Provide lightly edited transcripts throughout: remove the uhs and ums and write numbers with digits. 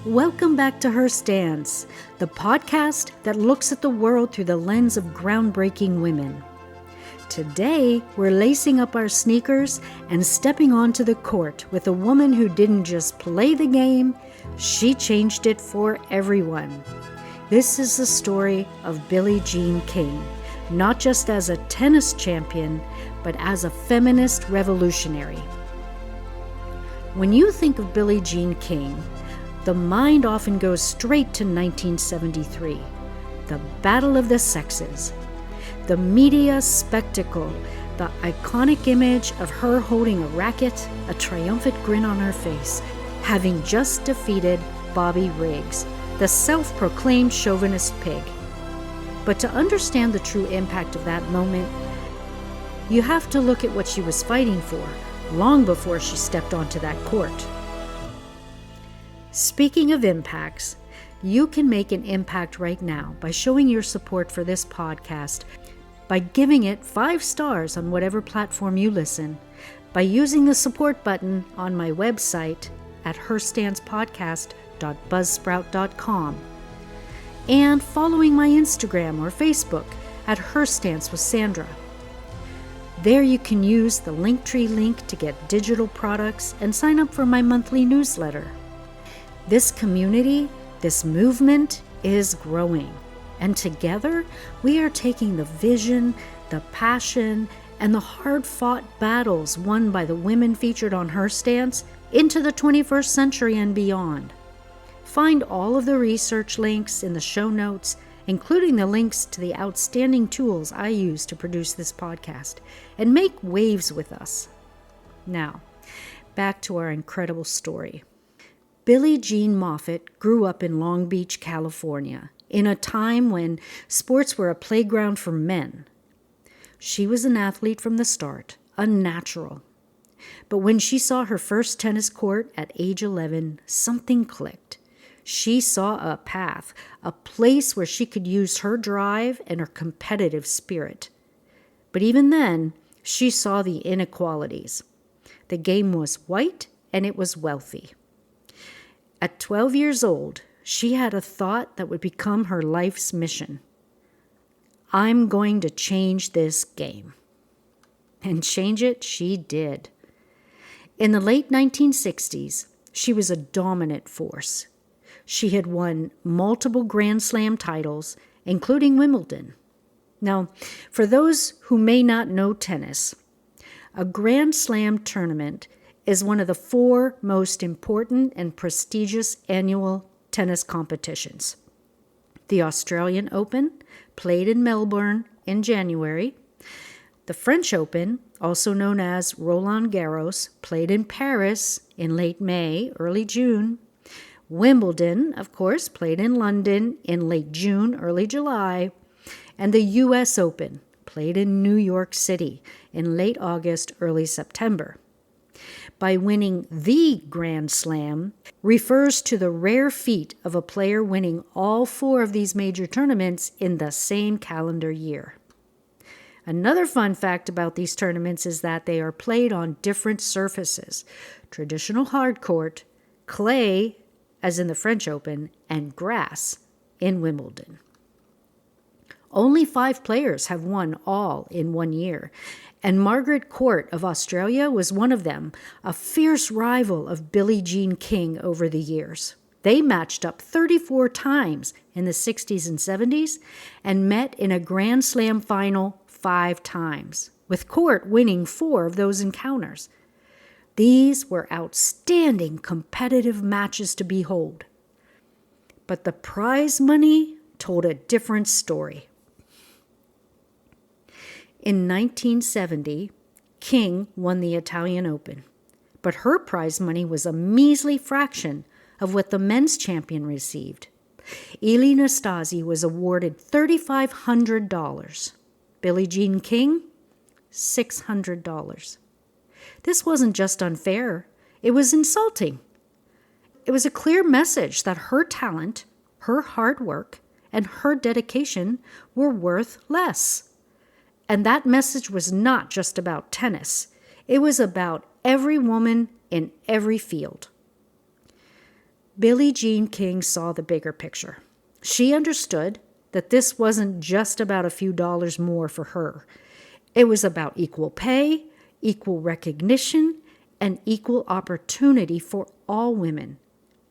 Welcome back to HerStance, the podcast that looks at the world through the lens of groundbreaking women. Today, we're lacing up our sneakers and stepping onto the court with a woman who didn't just play the game, she changed it for everyone. This is the story of Billie Jean King, not just as a tennis champion, but as a feminist revolutionary. When you think of Billie Jean King, the mind often goes straight to 1973, the Battle of the Sexes. The media spectacle, the iconic image of her holding a racket, a triumphant grin on her face, having just defeated Bobby Riggs, the self-proclaimed chauvinist pig. But to understand the true impact of that moment, you have to look at what she was fighting for long before she stepped onto that court. Speaking of impacts, you can make an impact right now by showing your support for this podcast, by giving it 5 stars on whatever platform you listen, by using the support button on my website at herstancepodcast.buzzsprout.com, and following my Instagram or Facebook at HerStance with Sandra. There you can use the Linktree link to get digital products and sign up for my monthly newsletter. This community, this movement is growing, and together we are taking the vision, the passion, and the hard-fought battles won by the women featured on HerStance into the 21st century and beyond. Find all of the research links in the show notes, including the links to the outstanding tools I use to produce this podcast, and make waves with us. Now, back to our incredible story. Billie Jean Moffitt grew up in Long Beach, California, in a time when sports were a playground for men. She was an athlete from the start, a natural. But when she saw her first tennis court at age 11, something clicked. She saw a path, a place where she could use her drive and her competitive spirit. But even then, she saw the inequalities. The game was white and it was wealthy. At 12 years old, she had a thought that would become her life's mission. I'm going to change this game. And change it she did. In the late 1960s, she was a dominant force. She had won multiple Grand Slam titles, including Wimbledon. Now, for those who may not know tennis, a Grand Slam tournament is one of the 4 most important and prestigious annual tennis competitions. The Australian Open, played in Melbourne in January. The French Open, also known as Roland Garros, played in Paris in late May, early June. Wimbledon, of course, played in London in late June, early July. And the U.S. Open, played in New York City in late August, early September. By winning the Grand Slam refers to the rare feat of a player winning all 4 of these major tournaments in the same calendar year. Another fun fact about these tournaments is that they are played on different surfaces: traditional hard court, clay, as in the French Open, and grass in Wimbledon. Only 5 players have won all in 1 year, and Margaret Court of Australia was one of them, a fierce rival of Billie Jean King over the years. They matched up 34 times in the 60s and 70s and met in a Grand Slam final 5 times, with Court winning 4 of those encounters. These were outstanding competitive matches to behold. But the prize money told a different story. In 1970, King won the Italian Open, but her prize money was a measly fraction of what the men's champion received. Ilie Nastase was awarded $3,500. Billie Jean King, $600. This wasn't just unfair, it was insulting. It was a clear message that her talent, her hard work, and her dedication were worth less. And that message was not just about tennis. It was about every woman in every field. Billie Jean King saw the bigger picture. She understood that this wasn't just about a few dollars more for her. It was about equal pay, equal recognition, and equal opportunity for all women.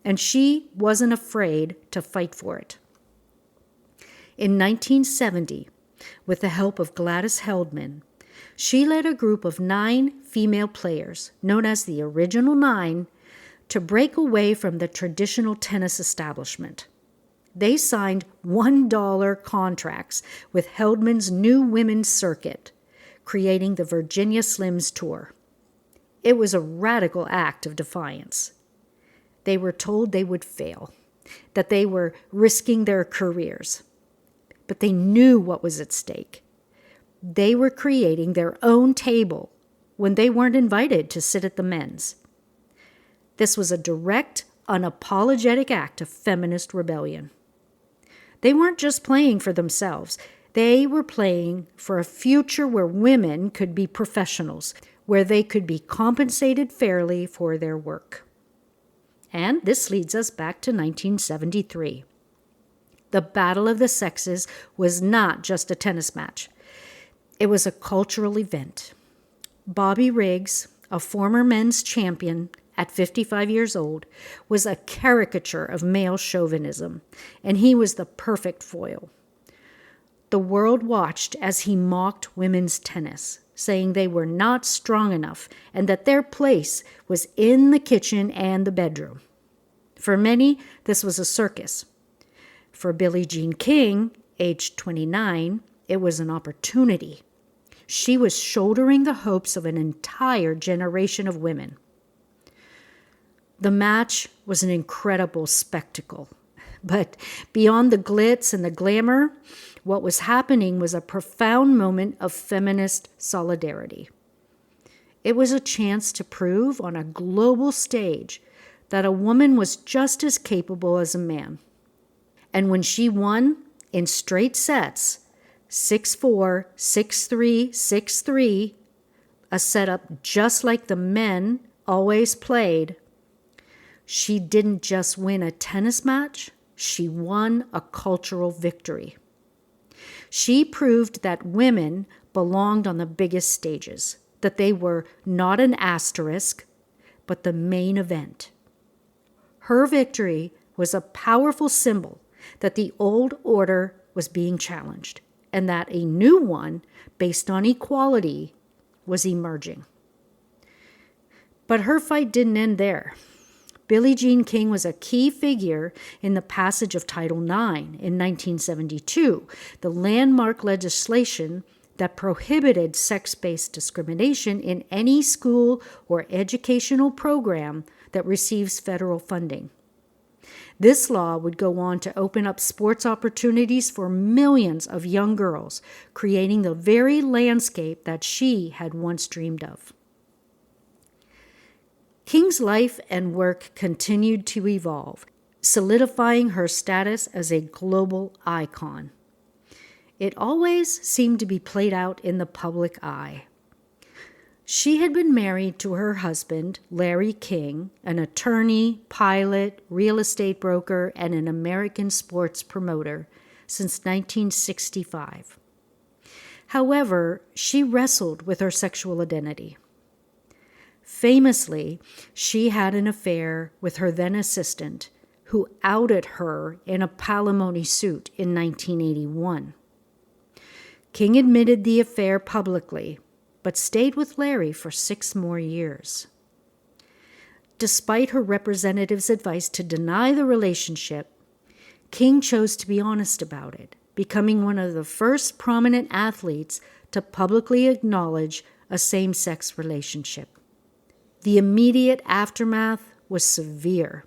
And she wasn't afraid to fight for it. In 1970, with the help of Gladys Heldman, she led a group of 9 female players, known as the Original 9, to break away from the traditional tennis establishment. They signed $1 contracts with Heldman's new women's circuit, creating the Virginia Slims Tour. It was a radical act of defiance. They were told they would fail, that they were risking their careers. But they knew what was at stake. They were creating their own table when they weren't invited to sit at the men's. This was a direct, unapologetic act of feminist rebellion. They weren't just playing for themselves. They were playing for a future where women could be professionals, where they could be compensated fairly for their work. And this leads us back to 1973. The Battle of the Sexes was not just a tennis match. It was a cultural event. Bobby Riggs, a former men's champion at 55 years old, was a caricature of male chauvinism, and he was the perfect foil. The world watched as he mocked women's tennis, saying they were not strong enough and that their place was in the kitchen and the bedroom. For many, this was a circus. For Billie Jean King, aged 29, it was an opportunity. She was shouldering the hopes of an entire generation of women. The match was an incredible spectacle. But beyond the glitz and the glamour, what was happening was a profound moment of feminist solidarity. It was a chance to prove on a global stage that a woman was just as capable as a man. And when she won in straight sets, 6-4, 6-3, 6-3, a setup just like the men always played, she didn't just win a tennis match, she won a cultural victory. She proved that women belonged on the biggest stages, that they were not an asterisk, but the main event. Her victory was a powerful symbol that the old order was being challenged and that a new one, based on equality, was emerging. But her fight didn't end there. Billie Jean King was a key figure in the passage of Title IX in 1972, the landmark legislation that prohibited sex-based discrimination in any school or educational program that receives federal funding. This law would go on to open up sports opportunities for millions of young girls, creating the very landscape that she had once dreamed of. King's life and work continued to evolve, solidifying her status as a global icon. It always seemed to be played out in the public eye. She had been married to her husband, Larry King, an attorney, pilot, real estate broker, and an American sports promoter, since 1965. However, she wrestled with her sexual identity. Famously, she had an affair with her then assistant, who outed her in a palimony suit in 1981. King admitted the affair publicly, but stayed with Larry for 6 more years. Despite her representative's advice to deny the relationship, King chose to be honest about it, becoming one of the first prominent athletes to publicly acknowledge a same-sex relationship. The immediate aftermath was severe.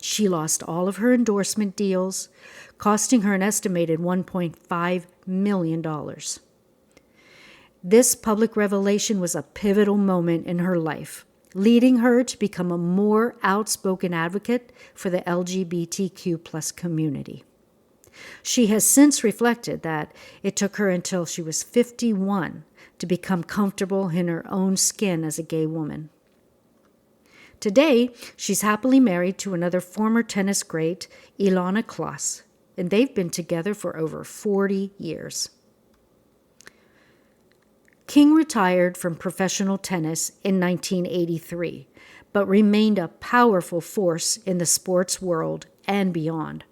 She lost all of her endorsement deals, costing her an estimated $1.5 million. This public revelation was a pivotal moment in her life, leading her to become a more outspoken advocate for the LGBTQ+ community. She has since reflected that it took her until she was 51 to become comfortable in her own skin as a gay woman. Today, she's happily married to another former tennis great, Ilana Kloss, and they've been together for over 40 years. King retired from professional tennis in 1983, but remained a powerful force in the sports world and beyond.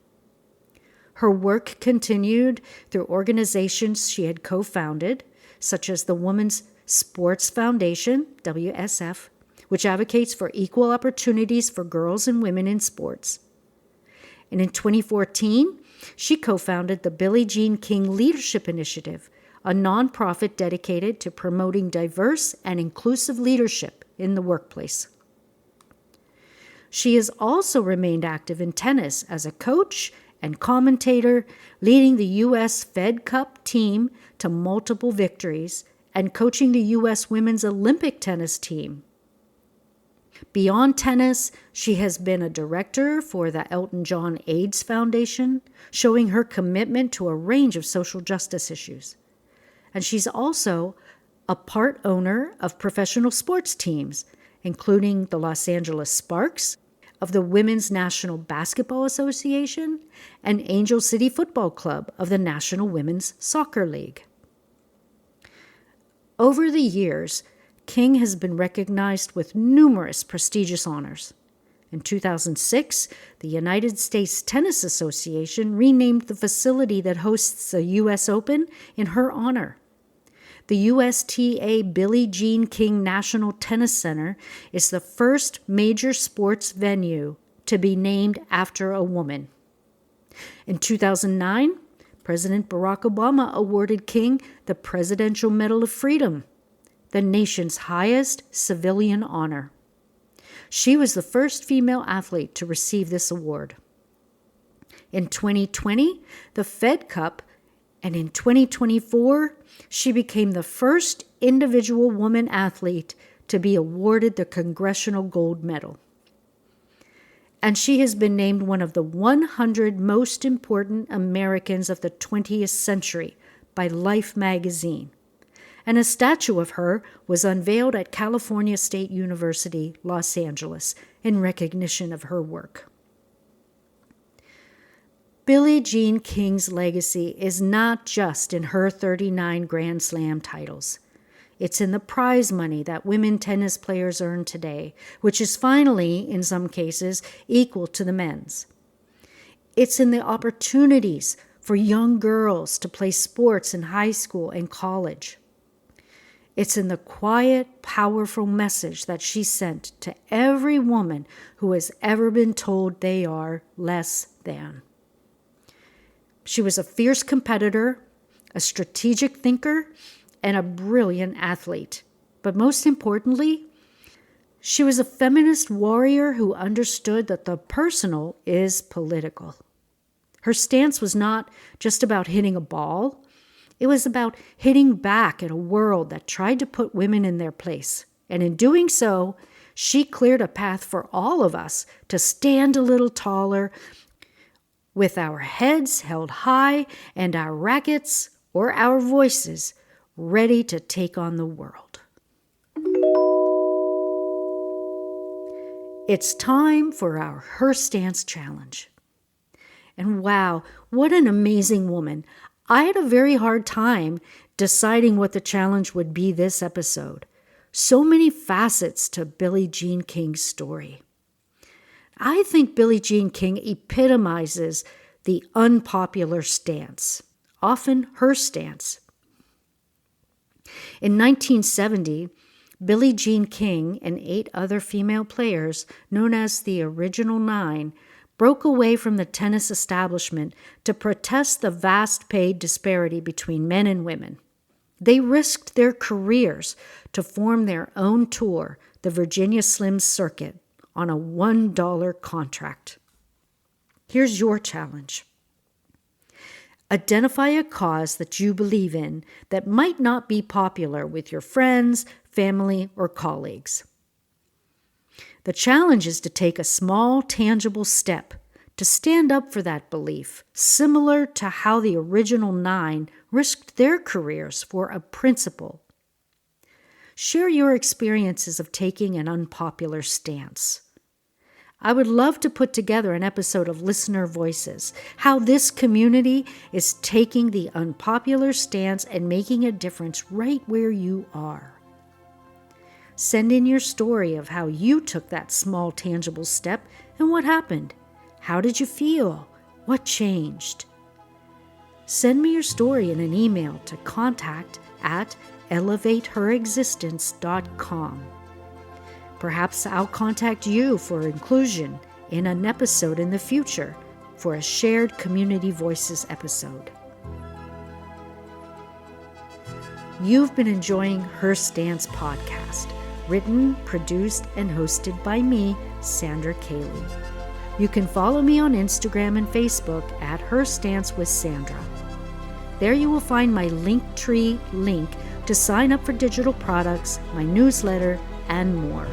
Her work continued through organizations she had co-founded, such as the Women's Sports Foundation, WSF, which advocates for equal opportunities for girls and women in sports. And in 2014, she co-founded the Billie Jean King Leadership Initiative, a nonprofit dedicated to promoting diverse and inclusive leadership in the workplace. She has also remained active in tennis as a coach and commentator, leading the U.S. Fed Cup team to multiple victories and coaching the U.S. Women's Olympic tennis team. Beyond tennis, she has been a director for the Elton John AIDS Foundation, showing her commitment to a range of social justice issues. And she's also a part owner of professional sports teams, including the Los Angeles Sparks, of the Women's National Basketball Association, and Angel City Football Club of the National Women's Soccer League. Over the years, King has been recognized with numerous prestigious honors. In 2006, the United States Tennis Association renamed the facility that hosts the U.S. Open in her honor. The USTA Billie Jean King National Tennis Center is the first major sports venue to be named after a woman. In 2009, President Barack Obama awarded King the Presidential Medal of Freedom, the nation's highest civilian honor. She was the first female athlete to receive this award. In 2020, the Fed Cup, and in 2024, she became the first individual woman athlete to be awarded the Congressional Gold Medal. And she has been named one of the 100 most important Americans of the 20th century by Life magazine. And a statue of her was unveiled at California State University, Los Angeles, in recognition of her work. Billie Jean King's legacy is not just in her 39 Grand Slam titles. It's in the prize money that women tennis players earn today, which is finally, in some cases, equal to the men's. It's in the opportunities for young girls to play sports in high school and college. It's in the quiet, powerful message that she sent to every woman who has ever been told they are less than. She was a fierce competitor, a strategic thinker, and a brilliant athlete. But most importantly, she was a feminist warrior who understood that the personal is political. Her stance was not just about hitting a ball. It was about hitting back at a world that tried to put women in their place. And in doing so, she cleared a path for all of us to stand a little taller, with our heads held high and our rackets or our voices ready to take on the world. It's time for our HerStance challenge. And wow, what an amazing woman. I had a very hard time deciding what the challenge would be this episode. So many facets to Billie Jean King's story. I think Billie Jean King epitomizes the unpopular stance, often her stance. In 1970, Billie Jean King and 8 other female players, known as the Original Nine, broke away from the tennis establishment to protest the vast pay disparity between men and women. They risked their careers to form their own tour, the Virginia Slims Circuit, on a $1 contract. Here's your challenge. Identify a cause that you believe in that might not be popular with your friends, family, or colleagues. The challenge is to take a small, tangible step to stand up for that belief, similar to how the Original Nine risked their careers for a principle. Share your experiences of taking an unpopular stance. I would love to put together an episode of Listener Voices, how this community is taking the unpopular stance and making a difference right where you are. Send in your story of how you took that small, tangible step and what happened. How did you feel? What changed? Send me your story in an email to contact@elevateherexistence.com. Perhaps I'll contact you for inclusion in an episode in the future for a shared Community Voices episode. You've been enjoying HerStance podcast, written, produced, and hosted by me, Sandra Cayley. You can follow me on Instagram and Facebook at HerStance with Sandra. There you will find my Linktree link to sign up for digital products, my newsletter, and more.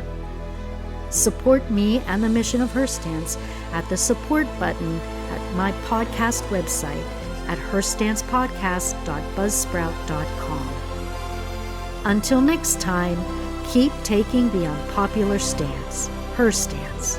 Support me and the mission of HerStance at the support button at my podcast website at herstancepodcast.buzzsprout.com. Until next time, keep taking the unpopular stance. HerStance.